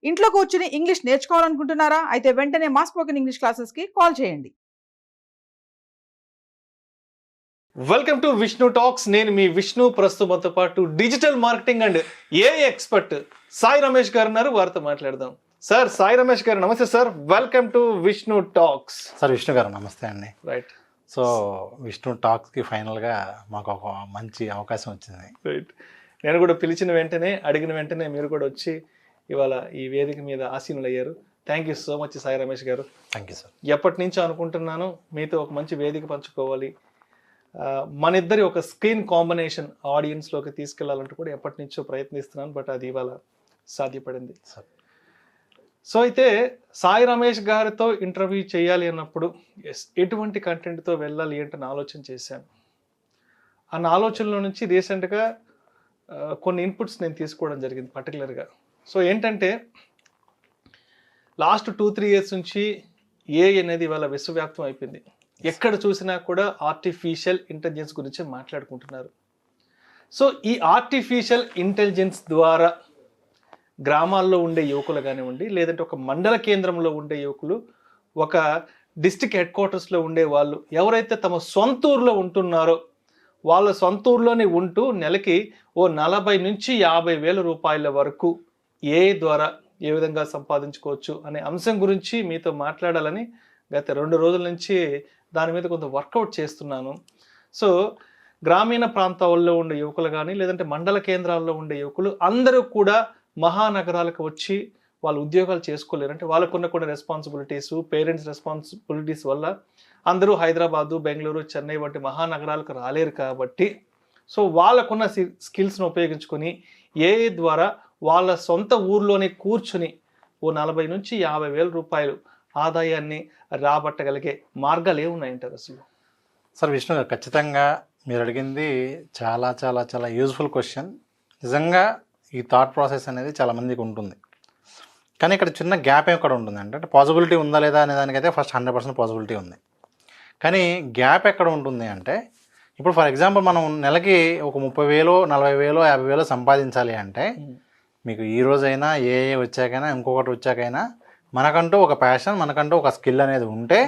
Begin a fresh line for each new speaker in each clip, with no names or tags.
ఇంట్లో కూర్చుని ఇంగ్లీష్ నేర్చుకోవాలనుకుంటున్నారా? అయితే వెంటనే మా స్పోకెన్ ఇంగ్లీష్ క్లాసెస్కి కాల్ చేయండి.
Welcome to Vishnu talks. నేను మీ విష్ణు. ప్రస్తుతంతో పాటు digital marketing and AI expert Sai Ramesh గారు ఉన్నారు. వారితో మాట్లాడదాం. సార్, సాయి రమేష్ గారు నమస్తే sir. Welcome to Vishnu talks.
Sir Vishnu గారు నమస్తే అండి.
రైట్.
సో విష్ణు టాక్స్కి ఫైనల్గా మాకు ఒక మంచి అవకాశం వచ్చింది.
రైట్. నేను కూడా పిలిచిన వెంటనే, అడిగిన వెంటనే మీరు కూడా వచ్చి ఇవాళ ఈ వేదిక మీద ఆసీనులు అయ్యారు. Thank you so much Sai Ramesh గారు.
Thank you sir.
ఎప్పటి నుంచో అనుకుంటున్నాను మీతో ఒక మంచి వేదిక పంచుకోవాలి, మన ఇద్దరి ఒక స్క్రీన్ కాంబినేషన్ ఆడియన్స్లోకి తీసుకెళ్లాలంటూ కూడా ఎప్పటి నుంచో ప్రయత్నిస్తున్నాను. బట్ అది ఇవాళ సాధ్యపడింది. సో అయితే సాయి రమేష్ గారితో ఇంటర్వ్యూ చేయాలి అన్నప్పుడు ఎటువంటి కంటెంట్తో వెళ్ళాలి ఏంటని ఆలోచన చేశాను. ఆ ఆలోచనలో నుంచి రీసెంట్గా కొన్ని ఇన్పుట్స్ నేను తీసుకోవడం జరిగింది పర్టికులర్గా. సో ఏంటంటే లాస్ట్ 2-3 years నుంచి ఏఐ అనేది ఇవాళ విశ్వవ్యాప్తం అయిపోయింది. ఎక్కడ చూసినా కూడా ఆర్టిఫిషియల్ ఇంటెలిజెన్స్ గురించి మాట్లాడుకుంటున్నారు. సో ఈ ఆర్టిఫిషియల్ ఇంటెలిజెన్స్ ద్వారా గ్రామాల్లో ఉండే యువకులు కానివ్వండి, లేదంటే ఒక మండల కేంద్రంలో ఉండే యువకులు, ఒక డిస్ట్రిక్ట్ హెడ్ క్వార్టర్స్లో ఉండే వాళ్ళు ఎవరైతే తమ సొంత ఊర్లో ఉంటున్నారో వాళ్ళ సొంత ఊర్లోనే ఉంటూ నెలకి ఓ 40,000 నుంచి 50,000 రూపాయల వరకు ఏఐ ద్వారా ఏ విధంగా సంపాదించుకోవచ్చు అనే అంశం గురించి మీతో మాట్లాడాలని గత 2 రోజుల నుంచి దాని మీద కొంత వర్కౌట్ చేస్తున్నాను. సో గ్రామీణ ప్రాంతాల్లో ఉండే యువకులు కానీ, లేదంటే మండల కేంద్రాల్లో ఉండే యువకులు అందరూ కూడా మహానగరాలకు వచ్చి వాళ్ళు ఉద్యోగాలు చేసుకోలేరు. అంటే వాళ్ళకున్న కొన్ని రెస్పాన్సిబిలిటీస్, పేరెంట్స్ రెస్పాన్సిబిలిటీస్ వల్ల అందరూ హైదరాబాదు, బెంగళూరు, చెన్నై వంటి మహానగరాలకు రాలేరు. కాబట్టి సో వాళ్ళకున్న స్కిల్స్ను ఉపయోగించుకొని ఏఐ ద్వారా వాళ్ళ సొంత ఊర్లోనే కూర్చుని ఓ 40,000 నుంచి 50,000 రూపాయలు ఆదాయాన్ని రాబట్టగలిగే మార్గాలు ఏమున్నాయంటారు అసలు?
సార్ విష్ణు గారు, ఖచ్చితంగా మీరు అడిగింది చాలా చాలా చాలా యూజ్ఫుల్ క్వశ్చన్. నిజంగా ఈ థాట్ ప్రాసెస్ అనేది చాలామందికి ఉంటుంది. కానీ ఇక్కడ చిన్న గ్యాప్ ఎక్కడ ఉంటుంది అంటే పాసిబిలిటీ ఉందా లేదా అనే దానికైతే ఫస్ట్ 100% పాసిబిలిటీ ఉంది. కానీ గ్యాప్ ఎక్కడ ఉంటుంది అంటే, ఇప్పుడు ఫర్ ఎగ్జాంపుల్ మనం నెలకి ఒక 30,000, 40,000, 50,000 సంపాదించాలి అంటే మీకు ఈ రోజైనా ఏఏ వచ్చాకైనా ఇంకొకటి వచ్చాకైనా మనకంటూ ఒక ప్యాషన్, మనకంటూ ఒక స్కిల్ అనేది ఉంటే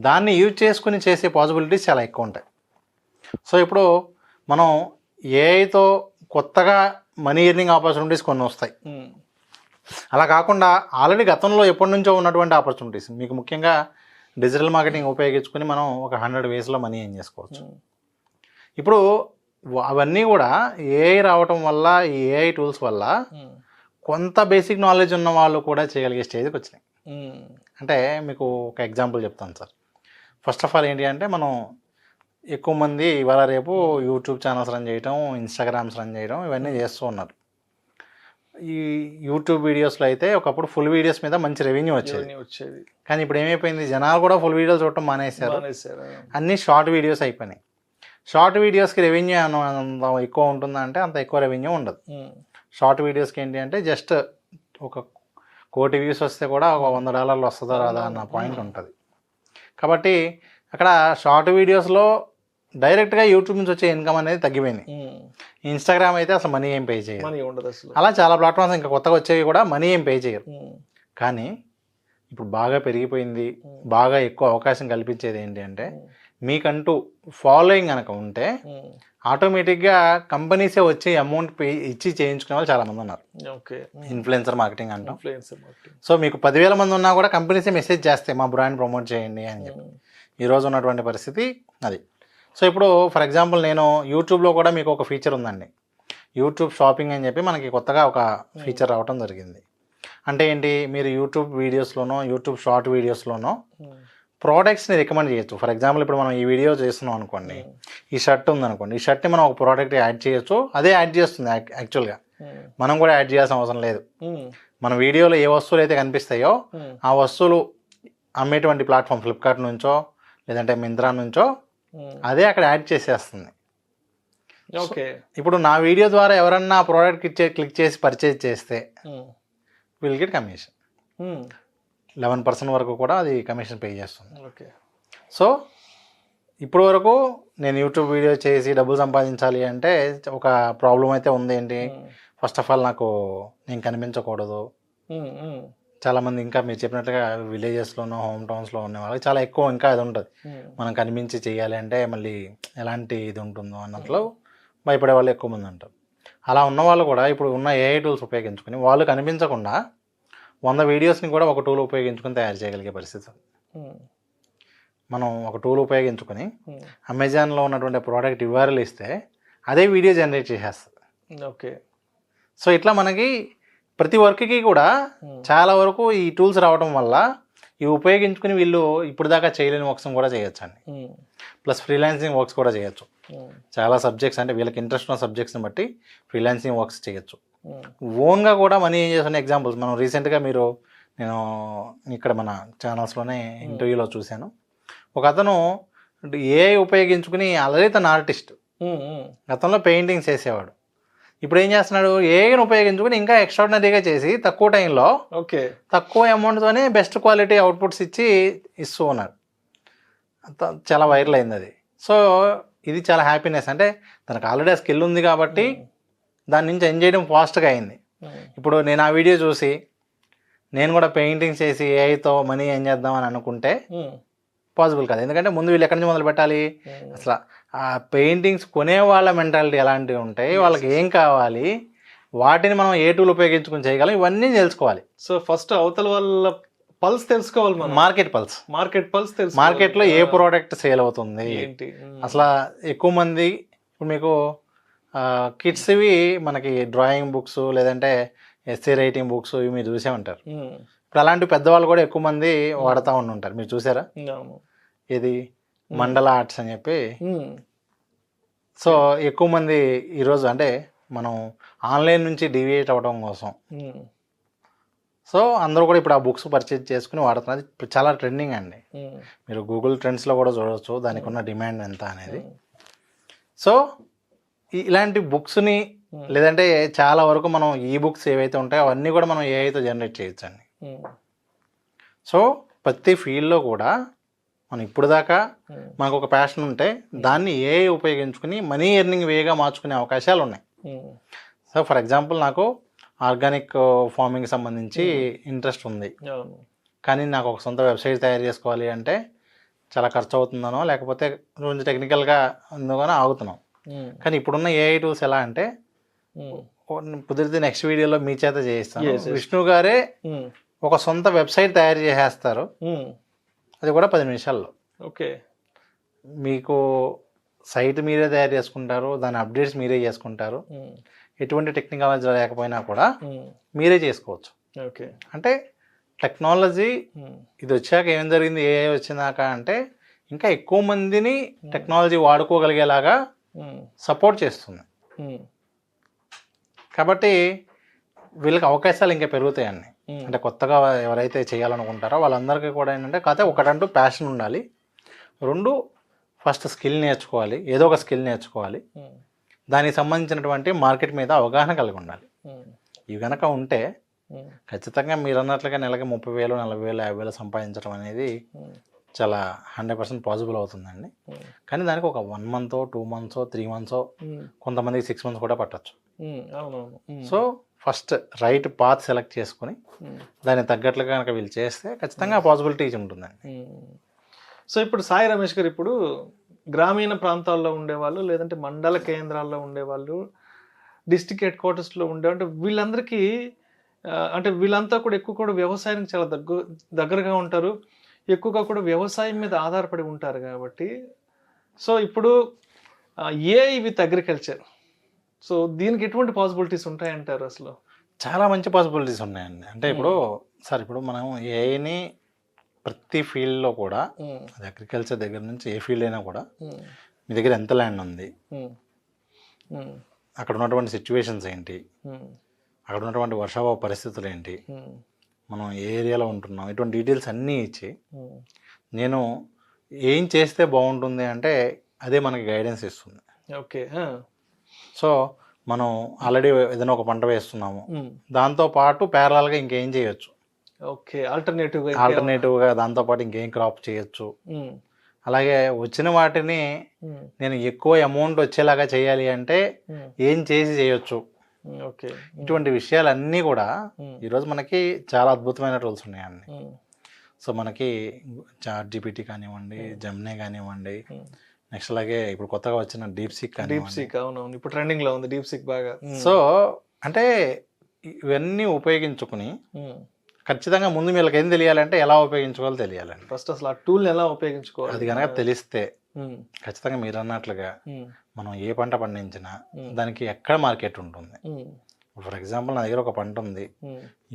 దాన్ని యూజ్ చేసుకుని చేసే పాసిబిలిటీస్ చాలా ఎక్కువ ఉంటాయి. సో ఇప్పుడు మనం ఏఐతో కొత్తగా మనీ ఎర్నింగ్ ఆపర్చునిటీస్ కొన్ని వస్తాయి. అలా కాకుండా ఆల్రెడీ గతంలో ఎప్పటి నుంచో ఉన్నటువంటి ఆపర్చునిటీస్, మీకు ముఖ్యంగా డిజిటల్ మార్కెటింగ్ ఉపయోగించుకొని మనం ఒక 100 waysలో మనీ ఏం చేసుకోవచ్చు. ఇప్పుడు అవన్నీ కూడా ఏఐ రావటం వల్ల, ఈ ఏఐ టూల్స్ వల్ల కొంత బేసిక్ నాలెడ్జ్ ఉన్న వాళ్ళు కూడా చేయగలిగే స్టేజ్కి వచ్చినాయి. అంటే మీకు ఒక ఎగ్జాంపుల్ చెప్తాను సార్. ఫస్ట్ ఆఫ్ ఆల్ ఏంటి అంటే, మనం ఎక్కువ మంది ఇవాళ రేపు యూట్యూబ్ ఛానల్స్ రన్ చేయడం, ఇన్స్టాగ్రామ్స్ రన్ చేయడం ఇవన్నీ చేస్తూ ఉన్నారు. ఈ యూట్యూబ్ వీడియోస్లో అయితే ఒకప్పుడు ఫుల్ వీడియోస్ మీద మంచి రెవెన్యూ వచ్చేది. కానీ ఇప్పుడు ఏమైపోయింది, జనాలు కూడా ఫుల్ వీడియోలు చూడటం మానేశారు. అన్నీ షార్ట్ వీడియోస్ అయిపోయినాయి. షార్ట్ వీడియోస్కి రెవెన్యూ అంత ఎక్కువ ఉంటుందా అంటే అంత ఎక్కువ రెవెన్యూ ఉండదు. షార్ట్ వీడియోస్కి ఏంటి అంటే జస్ట్ ఒక 1,000,000 వ్యూస్ వస్తే కూడా ఒక $100 వస్తుందా రాదా అన్న పాయింట్ ఉంటుంది. కాబట్టి అక్కడ షార్ట్ వీడియోస్లో డైరెక్ట్గా యూట్యూబ్ నుంచి వచ్చే ఇన్కమ్ అనేది తగ్గిపోయింది. ఇన్స్టాగ్రామ్ అయితే అసలు మనీ ఏం పే చేయరు. అలా చాలా ప్లాట్ఫామ్స్ ఇంకా కొత్తగా వచ్చేవి కూడా మనీ ఏం పే చేయరు. కానీ ఇప్పుడు బాగా పెరిగిపోయింది, బాగా ఎక్కువ అవకాశం కల్పించేది ఏంటి అంటే, మీకంటూ ఫాలోయింగ్ కనుక ఉంటే ఆటోమేటిక్గా కంపెనీసే వచ్చి అమౌంట్ పే ఇచ్చి చేయించుకునే వాళ్ళు చాలామంది ఉన్నారు. ఇన్ఫ్లుయెన్సర్ మార్కెటింగ్ అంటాం. సో మీకు 10,000 మంది ఉన్నా కూడా కంపెనీసే మెసేజ్ చేస్తాయి మా బ్రాండ్ ప్రమోట్ చేయండి అని చెప్పి. ఈరోజు ఉన్నటువంటి పరిస్థితి అది. సో ఇప్పుడు ఫర్ ఎగ్జాంపుల్ నేను యూట్యూబ్లో కూడా మీకు ఒక ఫీచర్ ఉందండి, యూట్యూబ్ షాపింగ్ అని చెప్పి మనకి కొత్తగా ఒక ఫీచర్ రావడం జరిగింది. అంటే ఏంటి, మీరు యూట్యూబ్ వీడియోస్లోనో, యూట్యూబ్ షార్ట్ వీడియోస్లోనో ప్రోడక్ట్స్ని రికమెండ్ చేయొచ్చు. ఫర్ ఎగ్జాంపుల్ ఇప్పుడు మనం ఈ వీడియో చేస్తున్నాం అనుకోండి, ఈ షర్ట్ ఉందనుకోండి, ఈ షర్ట్ని మనం ఒక ప్రోడక్ట్ యాడ్ చేయొచ్చు, అదే యాడ్ చేస్తుంది. యాక్చువల్గా మనం కూడా యాడ్ చేయాల్సిన అవసరం లేదు. మన వీడియోలో ఏ వస్తువులు అయితే కనిపిస్తాయో ఆ వస్తువులు అమ్మేటువంటి ప్లాట్ఫామ్ ఫ్లిప్కార్ట్ నుంచో లేదంటే మింత్రా నుంచో అదే అక్కడ యాడ్ చేసేస్తుంది.
ఓకే.
ఇప్పుడు నా వీడియో ద్వారా ఎవరన్నా ప్రోడక్ట్ క్లిక్ చేసి పర్చేజ్ చేస్తే విల్ గెట్ కమిషన్. 11% వరకు కూడా అది కమిషన్ పే చేస్తుంది.
ఓకే.
సో ఇప్పుడు వరకు నేను యూట్యూబ్ వీడియో చేసి డబ్బులు సంపాదించాలి అంటే ఒక ప్రాబ్లం అయితే ఉంది. ఏంటి, ఫస్ట్ ఆఫ్ ఆల్ నాకు నేను కనిపించకూడదు, చాలామంది ఇంకా మీరు చెప్పినట్టుగా విలేజెస్లోనో హోమ్ టౌన్స్లో ఉన్న వాళ్ళకి చాలా ఎక్కువ ఇంకా అది ఉంటుంది. మనం కనిపించి చేయాలి అంటే మళ్ళీ ఎలాంటి ఇది ఉంటుందో అన్నట్లు భయపడే వాళ్ళు ఎక్కువ మంది ఉంటారు. అలా ఉన్న వాళ్ళు కూడా ఇప్పుడు ఉన్న ఏఐ టూల్స్ ఉపయోగించుకొని వాళ్ళు కనిపించకుండా 100 వీడియోస్ని కూడా ఒక టూల్ ఉపయోగించుకొని తయారు చేయగలిగే పరిస్థితి. మనం ఒక టూల్ ఉపయోగించుకొని అమెజాన్లో ఉన్నటువంటి ప్రోడక్ట్ URL ఇస్తే అదే వీడియో జనరేట్ చేసేస్తుంది.
ఓకే.
సో ఇట్లా మనకి ప్రతి వర్క్కి కూడా చాలా వరకు ఈ టూల్స్ రావడం వల్ల ఇవి ఉపయోగించుకుని వీళ్ళు ఇప్పుడు దాకా చేయలేని వర్క్స్ కూడా చేయొచ్చు అండి. ప్లస్ ఫ్రీలాన్సింగ్ వర్క్స్ కూడా చేయొచ్చు. చాలా సబ్జెక్ట్స్ అంటే వీళ్ళకి ఇంట్రెస్ట్ ఉన్న సబ్జెక్ట్స్ని బట్టి ఫ్రీలాన్సింగ్ వర్క్స్ చేయొచ్చు. ఓన్గా కూడా మనీ ఏం చేస్తున్న ఎగ్జాంపుల్స్ మనం రీసెంట్గా నేను ఇక్కడ మన ఛానల్స్లోనే ఇంటర్వ్యూలో చూశాను. ఒక అతను ఏఐ ఉపయోగించుకుని ఆల్రెడీ తన ఆర్టిస్ట్, గతంలో పెయింటింగ్స్ వేసేవాడు. ఇప్పుడు ఏం చేస్తున్నాడు, ఏఐని ఉపయోగించుకుని ఇంకా ఎక్స్ట్రాడినరీగా చేసి తక్కువ టైంలో తక్కువ అమౌంట్తోనే బెస్ట్ క్వాలిటీ అవుట్పుట్స్ ఇస్తూ ఉన్నాడు. చాలా వైరల్ అయింది అది. సో ఇది చాలా హ్యాపీనెస్. అంటే తనకు ఆల్రెడీ ఆ స్కిల్ ఉంది కాబట్టి దాని నుంచి ఎంజాయ్ చేయడం ఫాస్ట్గా అయింది. ఇప్పుడు నేను ఆ వీడియో చూసి నేను కూడా పెయింటింగ్స్ చేసి ఏఐతో మనీ ఏం చేద్దామని అనుకుంటే పాసిబుల్ కాదు. ఎందుకంటే ముందు వీళ్ళు ఎక్కడి నుంచి మొదలు పెట్టాలి, అసలు ఆ పెయింటింగ్స్ కొనే వాళ్ళ మెంటాలిటీ ఎలాంటివి ఉంటాయి, వాళ్ళకి ఏం కావాలి, వాటిని మనం ఏ టూల్ ఉపయోగించుకుని చేయగలం, ఇవన్నీ తెలుసుకోవాలి.
సో ఫస్ట్ అవతల వాళ్ళ పల్స్ తెలుసుకోవాలి, మనం మార్కెట్ పల్స్ తెలుసు,
మార్కెట్లో ఏ ప్రోడక్ట్ సేల్ అవుతుంది
ఏంటి
అసలు. ఎక్కువ మంది ఇప్పుడు మీకు కిడ్స్వి మనకి డ్రాయింగ్ బుక్స్ లేదంటే ఎస్సే రైటింగ్ బుక్స్ ఇవి మీరు చూసే ఉంటారు. ఇప్పుడు అలాంటి పెద్దవాళ్ళు కూడా ఎక్కువ మంది వాడుతూ ఉంటారు. మీరు చూసారా, ఇది మండల ఆర్ట్స్ అని చెప్పి. సో ఎక్కువ మంది ఈరోజు అంటే మనం ఆన్లైన్ నుంచి డివియేట్ అవ్వడం కోసం సో అందరూ కూడా ఇప్పుడు ఆ బుక్స్ పర్చేజ్ చేసుకుని వాడుతున్నది ఇప్పుడు చాలా ట్రెండింగ్ అండి. మీరు గూగుల్ ట్రెండ్స్లో కూడా చూడవచ్చు దానికి ఉన్న డిమాండ్ ఎంత అనేది. సో ఇలాంటి బుక్స్ని లేదంటే చాలా వరకు మనం ఈ బుక్స్ ఏవైతే ఉంటాయో అవన్నీ కూడా మనం ఏఐతో జనరేట్ చేయొచ్చు అండి. సో ప్రతి ఫీల్డ్లో కూడా మనం ఇప్పుడు దాకా మనకు ఒక ప్యాషన్ ఉంటే దాన్ని ఏఐ ఉపయోగించుకుని మనీ ఎర్నింగ్ వేగా మార్చుకునే అవకాశాలు ఉన్నాయి. సో ఫర్ ఎగ్జాంపుల్ నాకు ఆర్గానిక్ ఫార్మింగ్ సంబంధించి ఇంట్రెస్ట్ ఉంది, కానీ నాకు ఒక సొంత వెబ్సైట్ తయారు చేసుకోవాలి అంటే చాలా ఖర్చు అవుతుందనో లేకపోతే కొంచెం టెక్నికల్గా ఉందనో ఆగుతున్నాం. కానీ ఇప్పుడున్న ఏఐ టూల్స్ ఎలా అంటే కుదిరితే నెక్స్ట్ వీడియోలో మీ చేత చేయిస్తాను, విష్ణు గారే ఒక సొంత వెబ్సైట్ తయారు చేసేస్తారు, అది కూడా 10 నిమిషాల్లో.
ఓకే,
మీకు సైట్ మీరే తయారు చేసుకుంటారు, దాని అప్డేట్స్ మీరే చేసుకుంటారు, ఎటువంటి టెక్నికాలజీ లేకపోయినా కూడా మీరే చేసుకోవచ్చు.
ఓకే,
అంటే టెక్నాలజీ ఇది వచ్చాక ఏం జరిగింది, ఏఐ వచ్చినాక అంటే ఇంకా ఎక్కువ మందిని టెక్నాలజీ వాడుకోగలిగేలాగా సపోర్ట్ చేస్తుంది. కాబట్టి వీళ్ళకి అవకాశాలు ఇంకా పెరుగుతాయండి. అంటే కొత్తగా ఎవరైతే చేయాలనుకుంటారో వాళ్ళందరికీ కూడా ఏంటంటే కాకపోతే ఒకటంటూ ప్యాషన్ ఉండాలి, 2 ఫస్ట్ స్కిల్ నేర్చుకోవాలి, ఏదో ఒక స్కిల్ నేర్చుకోవాలి, దానికి సంబంధించినటువంటి మార్కెట్ మీద అవగాహన కలిగి ఉండాలి. ఇవి కనుక ఉంటే ఖచ్చితంగా మీరు అన్నట్లుగా నెలకి 30,000, 40,000, 50,000 సంపాదించడం అనేది చాలా 100% పాసిబుల్ అవుతుందండి. కానీ దానికి ఒక 1 మంత్, 2 మంత్స్, 3 మంత్స్, కొంతమందికి 6 మంత్స్ కూడా పట్టచ్చు. So first right path select చేసుకుని దానికి తగ్గట్లుగా కనుక వీళ్ళు చేస్తే ఖచ్చితంగా పాసిబిలిటీస్ ఉంటుందండి.
సో ఇప్పుడు సాయి రమేష్ గారు ఇప్పుడు గ్రామీణ ప్రాంతాల్లో ఉండేవాళ్ళు లేదంటే మండల కేంద్రాల్లో ఉండేవాళ్ళు, డిస్ట్రిక్ట్ హెడ్ క్వార్టర్స్లో అంటే వీళ్ళందరికీ అంటే వీళ్ళంతా కూడా ఎక్కువ కూడా వ్యవసాయానికి చాలా దగ్గరగా ఉంటారు, ఎక్కువగా కూడా వ్యవసాయం మీద ఆధారపడి ఉంటారు కాబట్టి సో ఇప్పుడు ఏఐ విత్ అగ్రికల్చర్, సో దీనికి ఎటువంటి పాసిబిలిటీస్ ఉంటాయంటారు? అసలు
చాలా మంచి పాసిబిలిటీస్ ఉన్నాయండి. అంటే ఇప్పుడు ఇప్పుడు మనం ఏఐని ప్రతి ఫీల్డ్లో కూడా అది అగ్రికల్చర్ దగ్గర నుంచి ఏ ఫీల్డ్ అయినా కూడా మీ దగ్గర ఎంత ల్యాండ్ ఉంది, అక్కడ ఉన్నటువంటి సిచ్యువేషన్స్ ఏంటి, అక్కడ ఉన్నటువంటి వర్షాభావ పరిస్థితులు ఏంటి, మనం ఏ ఏరియాలో ఉంటున్నాం, ఇటువంటి డీటెయిల్స్ అన్నీ ఇచ్చి నేను ఏం చేస్తే బాగుంటుంది అంటే అదే మనకి గైడెన్స్ ఇస్తుంది.
ఓకే,
సో మనం ఆల్రెడీ ఏదైనా ఒక పంట వేస్తున్నాము, దాంతోపాటు ప్యారలల్గా ఇంకేం చేయొచ్చు,
ఓకే
ఆల్టర్నేటివ్గా దాంతోపాటు ఇంకేం క్రాప్ చేయొచ్చు, అలాగే వచ్చిన వాటిని నేను ఎక్కువ అమౌంట్ వచ్చేలాగా చేయాలి అంటే ఏం చేసి చేయొచ్చు,
ఓకే.
ఇటువంటి విషయాలన్నీ కూడా ఈరోజు మనకి చాలా అద్భుతమైన టూల్స్ ఉన్నాయండి. సో మనకి చాట్ జీపీటీ కానివ్వండి, జెమినీ కానివ్వండి, నెక్స్ట్ అలాగే ఇప్పుడు కొత్తగా వచ్చిన డీప్ సీక్ కానివ్వండి.
అవునవును, ఇప్పుడు ట్రెండింగ్ లో ఉంది డీప్ సీక్ బాగా.
సో అంటే ఇవన్నీ ఉపయోగించుకుని ఖచ్చితంగా ముందు వీళ్ళకి ఏం తెలియాలంటే ఎలా ఉపయోగించుకోవాలో తెలియాలండి.
ఫస్ట్ అసలు ఆ టూల్ ఎలా ఉపయోగించుకోవాలి
అది కనుక తెలిస్తే ఖచ్చితంగా మీరు అన్నట్లుగా మనం ఏ పంట పండించినా దానికి ఎక్కడ మార్కెట్ ఉంటుంది. ఫర్ ఎగ్జాంపుల్ నా దగ్గర ఒక పంట ఉంది,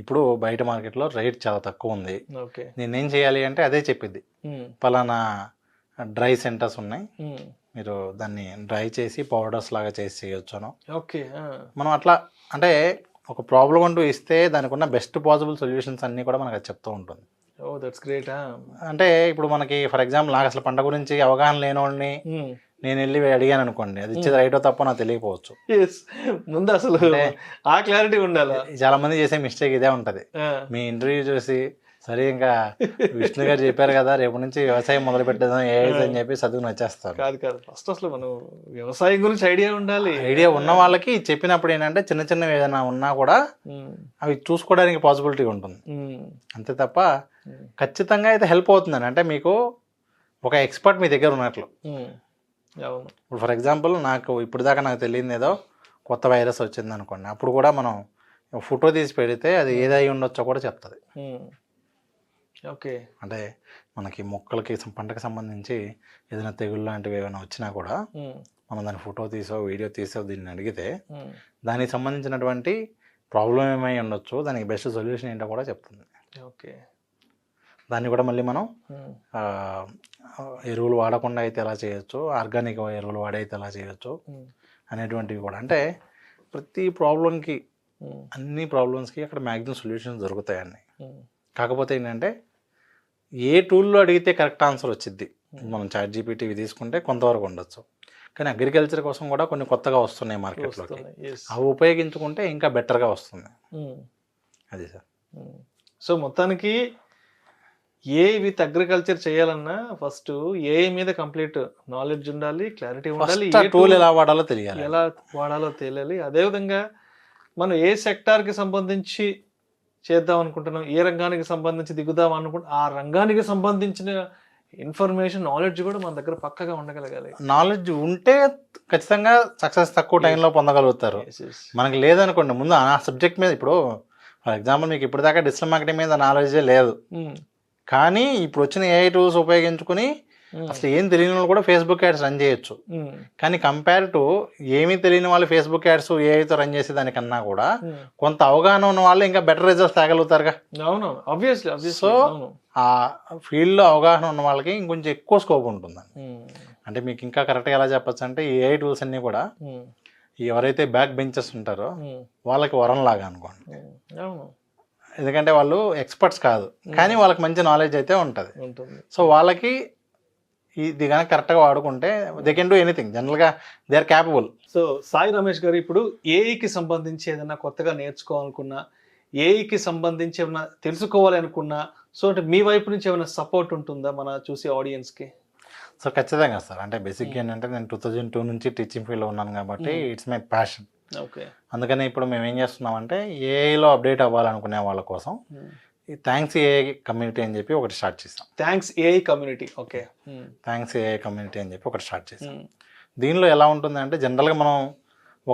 ఇప్పుడు బయట మార్కెట్లో రేట్ చాలా తక్కువ ఉంది, నేనేం చేయాలి అంటే అదే చెప్పిద్ది, పలానా డ్రై సెంటర్స్ ఉన్నాయి, మీరు దాన్ని డ్రై చేసి పౌడర్స్ లాగా చేసి చేయొచ్చును.
ఓకే,
మనం అట్లా అంటే ఒక ప్రాబ్లం అంటూ ఇస్తే దానికి ఉన్న బెస్ట్ పాసిబుల్ సొల్యూషన్స్ అన్నీ కూడా మనకు అది చెప్తూ ఉంటుంది.
Oh that's great.
అంటే ఇప్పుడు మనకి ఫర్ ఎగ్జాంపుల్ నాకు అసలు పంట గురించి అవగాహన లేనోడిని నేను వెళ్ళి అడిగాను అనుకోండి, అది ఇచ్చేది రైటో తప్ప నాకు తెలియకపోవచ్చు.
ముందు అసలు ఆ క్లారిటీ ఉండాలి.
చాలా మంది చేసే మిస్టేక్ ఇదే ఉంటది, మీ ఇంటర్వ్యూ చూసి సరే ఇంకా విష్ణు గారు చెప్పారు కదా రేపు నుంచి వ్యవసాయం మొదలు పెట్టేద్దాం అని చెప్పి చదువుని వచ్చేస్తారు.
కాదు కాదు, ఫస్ట్ అసలు మనం వ్యవసాయం గురించి ఐడియా ఉండాలి.
ఐడియా ఉన్న వాళ్ళకి చెప్పినప్పుడు ఏంటంటే చిన్న చిన్నవి ఏదైనా ఉన్నా కూడా అవి చూసుకోవడానికి పాసిబిలిటీ ఉంటుంది, అంతే తప్ప ఖచ్చితంగా అయితే హెల్ప్ అవుతుందని. అంటే మీకు ఒక ఎక్స్పర్ట్ మీ దగ్గర ఉన్నట్లు. ఇప్పుడు ఫర్ ఎగ్జాంపుల్ నాకు ఇప్పుడు దాకా నాకు తెలియదు ఏదో కొత్త వైరస్ వచ్చింది అనుకోండి, అప్పుడు కూడా మనం ఫోటో తీసి పెడితే అది ఏదై ఉండొచ్చో కూడా చెప్తుంది.
ఓకే,
అంటే మనకి మొక్కలకి పంటకు సంబంధించి ఏదైనా తెగుళ్ళు లాంటివి ఏమైనా వచ్చినా కూడా మనం దాని ఫోటో తీసో వీడియో తీసో దీన్ని అడిగితే దానికి సంబంధించినటువంటి ప్రాబ్లం ఏమై ఉండొచ్చు, దానికి బెస్ట్ సొల్యూషన్ ఏంటో కూడా చెప్తుంది.
ఓకే,
దాన్ని కూడా మళ్ళీ మనం ఎరువులు వాడకుండా అయితే ఎలా చేయొచ్చు, ఆర్గానిక్ ఎరువులు వాడి అయితే ఎలా చేయొచ్చు అనేటువంటివి కూడా. అంటే ప్రతి ప్రాబ్లంకి అన్ని ప్రాబ్లమ్స్కి అక్కడ మ్యాక్సిమం సొల్యూషన్స్ దొరుకుతాయండి. కాకపోతే ఏంటంటే ఏ టూల్లో అడిగితే కరెక్ట్ ఆన్సర్ వచ్చింది, మనం చాట్ జీపీటీ తీసుకుంటే కొంతవరకు ఉండొచ్చు, కానీ అగ్రికల్చర్ కోసం కూడా కొన్ని కొత్తగా వస్తున్నాయి మార్కెట్లోకి, అవి ఉపయోగించుకుంటే ఇంకా బెటర్గా వస్తుంది. అది సార్.
సో మొత్తానికి ఏ విత్ అగ్రికల్చర్ చేయాలన్నా ఫస్ట్ ఏ మీద కంప్లీట్ నాలెడ్జ్ ఉండాలి, క్లారిటీ ఉండాలి,
టూల్ ఎలా వాడాలో తెలియాలి,
ఎలా వాడాలో తెలియాలి. అదేవిధంగా మనం ఏ సెక్టార్కి సంబంధించి చేద్దాం అనుకుంటున్నాం, ఏ రంగానికి సంబంధించి దిగుదాం అనుకుంటున్నాం, ఆ రంగానికి సంబంధించిన ఇన్ఫర్మేషన్ నాలెడ్జ్ కూడా మన దగ్గర పక్కగా ఉండగలగాలి.
నాలెడ్జ్ ఉంటే ఖచ్చితంగా సక్సెస్ తక్కువ టైంలో పొందగలుగుతారు. మనకి లేదనుకోండి, ముందు ఆ సబ్జెక్ట్ మీద, ఇప్పుడు ఫర్ ఎగ్జాంపుల్ మీకు ఇప్పుడు దాకా డిజిటల్ మార్కెటింగ్ మీద నాలెడ్జే లేదు, కానీ ఇప్పుడు వచ్చిన ఏఐ టూల్స్ ఉపయోగించుకుని అసలు ఏం తెలియని వాళ్ళు కూడా ఫేస్బుక్ యాడ్స్ రన్ చేయొచ్చు. కానీ కంపేర్ టు ఏమీ తెలియని వాళ్ళు ఫేస్బుక్ యాడ్స్ ఏఐతో రన్ చేసే దానికన్నా కూడా కొంత అవగాహన ఉన్న వాళ్ళు ఇంకా బెటర్ రిజల్ట్స్ తేగలుగుతారుగా. సో ఆ ఫీల్డ్లో అవగాహన ఉన్న వాళ్ళకి ఇంకొంచెం ఎక్కువ స్కోప్ ఉంటుందండి. అంటే మీకు ఇంకా కరెక్ట్గా ఎలా చెప్పచ్చు అంటే ఈ ఏఐ టూల్స్ అన్నీ కూడా ఎవరైతే బ్యాక్ బెంచెస్ ఉంటారో వాళ్ళకి వరం లాగా అనుకోండి. ఎందుకంటే వాళ్ళు ఎక్స్పర్ట్స్ కాదు, కానీ వాళ్ళకి మంచి నాలెడ్జ్ అయితే ఉంటుంది. సో వాళ్ళకి ఇది కనుక కరెక్ట్గా వాడుకుంటే దే కెన్ డూ ఎనీథింగ్, జనరల్గా they are capable.
So Sai Ramesh గారు, ఇప్పుడు ఏఐకి సంబంధించి ఏదైనా కొత్తగా నేర్చుకోవాలనుకున్నా, ఏఐకి సంబంధించి ఏమైనా తెలుసుకోవాలి అనుకున్నా, సో అంటే మీ వైపు నుంచి ఏమైనా సపోర్ట్ ఉంటుందా మన చూసే ఆడియన్స్కి?
సో ఖచ్చితంగా సార్. అంటే బేసిక్గా ఏంటంటే నేను 2002 నుంచి టీచింగ్ ఫీల్డ్లో ఉన్నాను కాబట్టి ఇట్స్ మై ప్యాషన్.
ఓకే,
అందుకని ఇప్పుడు మేము ఏం చేస్తున్నామంటే ఏఐలో అప్డేట్ అవ్వాలనుకునే వాళ్ళ కోసం ఈ థ్యాంక్స్ ఏఐ కమ్యూనిటీ అని చెప్పి ఒకటి స్టార్ట్ చేసాం.
Thanks AI community. Okay,
thanks AI community అని చెప్పి ఒకటి స్టార్ట్ చేసాం. దీనిలో ఎలా ఉంటుందంటే జనరల్గా మనం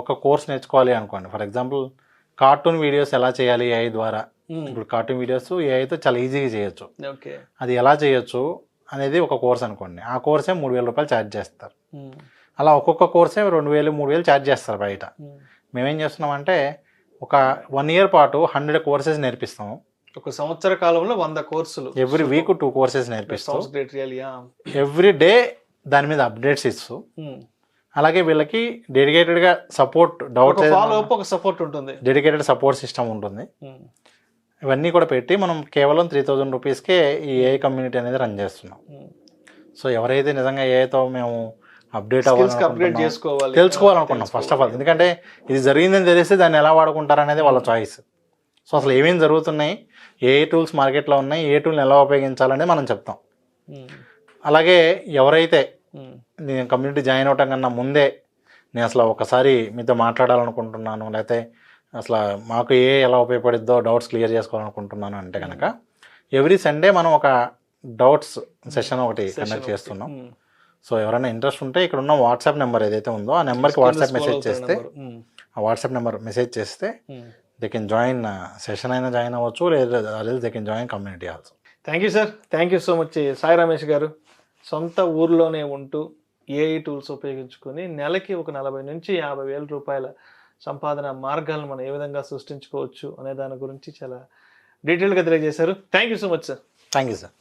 ఒక కోర్స్ నేర్చుకోవాలి అనుకోండి, ఫర్ ఎగ్జాంపుల్ కార్టూన్ వీడియోస్ ఎలా చేయాలి ఏఐ ద్వారా. ఇప్పుడు కార్టూన్ వీడియోస్ ఏఐతో చాలా ఈజీగా చేయొచ్చు.
ఓకే,
అది ఎలా చేయొచ్చు అనేది ఒక కోర్స్ అనుకోండి, ఆ కోర్సే 3,000 రూపాయలు ఛార్జ్ చేస్తారు. అలా ఒక్కొక్క కోర్సే 2,000, 3,000 ఛార్జ్ చేస్తారు బయట. మేమేం చేస్తున్నామంటే ఒక 1 year పాటు 100 కోర్సెస్ నేర్పిస్తాము.
ఒక సంవత్సర కాలంలో 100 కోర్సులు,
ఎవ్రీ వీక్ 2 కోర్సెస్ నేర్పిస్తాం.
ఎవ్రీ
డే దాని మీద అప్డేట్స్ ఇస్తూ, అలాగే వీళ్ళకి డెడికేటెడ్గా సపోర్ట్, డౌట్
ఒక సపోర్ట్ ఉంటుంది,
డెడికేటెడ్ సపోర్ట్ సిస్టమ్ ఉంటుంది. ఇవన్నీ కూడా పెట్టి మనం కేవలం 3,000 రూపీస్కే ఈ ఏఐ కమ్యూనిటీ అనేది రన్ చేస్తున్నాం. సో ఎవరైతే నిజంగా ఏఐతో మేము అప్డేట్ తెలుసుకోవాలనుకున్నాం ఫస్ట్ ఆఫ్ ఆల్, ఎందుకంటే ఇది జరిగిందని తెలిస్తే దాన్ని ఎలా వాడుకుంటారు అనేది వాళ్ళ చాయిస్. సో అసలు ఏమేమి జరుగుతున్నాయి, ఏ టూల్స్ మార్కెట్లో ఉన్నాయి, ఏ టూల్ని ఎలా ఉపయోగించాలనేది మనం చెప్తాం. అలాగే ఎవరైతే నేను కమ్యూనిటీ జాయిన్ అవటం కన్నా ముందే నేను అసలు ఒకసారి మీతో మాట్లాడాలనుకుంటున్నాను, లేకపోతే అసలు మాకు ఎలా ఉపయోగపడిద్దో డౌట్స్ క్లియర్ చేసుకోవాలనుకుంటున్నాను అంటే కనుక ఎవ్రీ సండే మనం ఒక డౌట్స్ సెషన్ ఒకటి కండక్ట్ చేస్తున్నాం. సో ఎవరైనా ఇంట్రెస్ట్ ఉంటే ఇక్కడ ఉన్న వాట్సాప్ నెంబర్ ఏదైతే ఉందో ఆ నెంబర్కి వాట్సాప్ మెసేజ్ చేస్తే, ఆ వాట్సాప్ నెంబర్ మెసేజ్ చేస్తే దే కెన్ జాయిన్ సెషన్ అయినా జాయిన్ అవ్వచ్చు, లేదా they can join community also.
Thank you sir, thank you so much Sai Ramesh గారు. సొంత ఊర్లోనే ఉంటూ ఏఐ టూల్స్ ఉపయోగించుకొని నెలకి ఒక 40 నుంచి 50,000 రూపాయల సంపాదన మార్గాలను మనం ఏ విధంగా సృష్టించుకోవచ్చు అనే దాని గురించి చాలా డీటెయిల్గా తెలియజేశారు. Thank you so much sir.
Thank you sir.